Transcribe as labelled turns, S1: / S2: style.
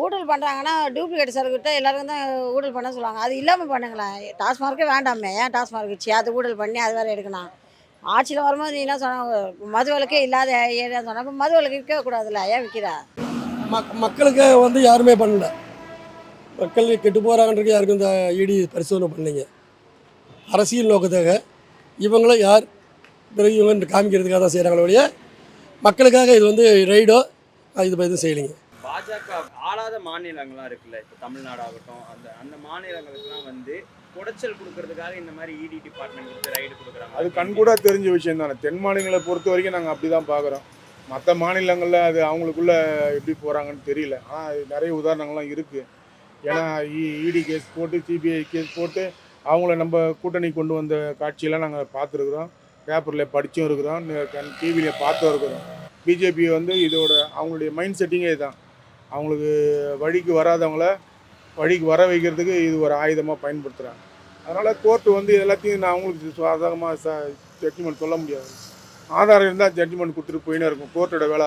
S1: ஊழல் பண்ணுறாங்கன்னா டூப்ளிகேட் சரக்குகிட்ட எல்லாருக்கும் தான் ஊழல் பண்ண சொல்லுவாங்க. அது இல்லாமல் பண்ணுங்களேன். டாஸ்மார்க்கே வேண்டாமே, ஏன் டாஸ்மார்க் வச்சு அது ஊழல் பண்ணி அது வேறு எடுக்கணும். ஆட்சியில் வரும்போது நீ என்ன சொன்ன, மது விலக்கே இல்லாத ஏரியா சொன்ன, அப்போ மது விலக்கு விற்க கூடாதுல்ல, ஏன் விற்கிற?
S2: மக்களுக்கு வந்து யாருமே பண்ணல. மக்கள் கெட்டு போகிறாங்கன்றது யாருக்கும் இந்த இடி பரிசோதனை பண்ணலைங்க. அரசியல் நோக்கத்தாக இவங்கள யார் பிறகு இவங்க காமிக்கிறதுக்காக தான் செய்கிறாங்களே ஒழிய மக்களுக்காக இது வந்து ரைடோ இது எதுவும் செய்யலைங்க.
S3: பாஜக ஆளாத மாநிலங்கள்லாம் இருக்குல்ல, இப்போ தமிழ்நாடு ஆகட்டும், அந்த அந்த மாநிலங்களுக்குலாம் வந்து குடைச்சல் கொடுக்கறதுக்காக இந்த மாதிரி இடி டிபார்ட்மெண்ட் வந்து ரைடு கொடுக்குறாங்க.
S4: அது கண்கூட தெரிஞ்ச விஷயம் தானே. தென் மாநிலங்களை பொறுத்த வரைக்கும் நாங்கள் அப்படி தான் பார்க்குறோம். மற்ற மாநிலங்களில் அது அவங்களுக்குள்ள எப்படி போகிறாங்கன்னு தெரியல. ஆனால் நிறைய உதாரணங்கள்லாம் இருக்குது. ஏன்னா இடி கேஸ் போட்டு சிபிஐ கேஸ் போட்டு அவங்கள நம்ம கூட்டணி கொண்டு வந்த காட்சியெல்லாம் நாங்கள் பார்த்துருக்குறோம். பேப்பரில் படித்தும் இருக்கிறோம், டிவியில் பார்த்தும் இருக்கிறோம். பிஜேபி வந்து இதோட அவங்களுடைய மைண்ட் செட்டிங்கே இதுதான். அவங்களுக்கு வழிக்கு வராதவங்கள வழிக்கு வர வைக்கிறதுக்கு இது ஒரு ஆயுதமாக பயன்படுத்துகிறாங்க. அதனால் கோர்ட்டு வந்து எல்லாத்தையும் நான் அவங்களுக்கு சாதகமாக ஜட்ஜ்மெண்ட் சொல்ல முடியாது. ஆதாரம் இருந்தால் ஜட்ஜ்மெண்ட் கொடுத்துட்டு போயினே இருக்கும். கோர்ட்டோட வேலை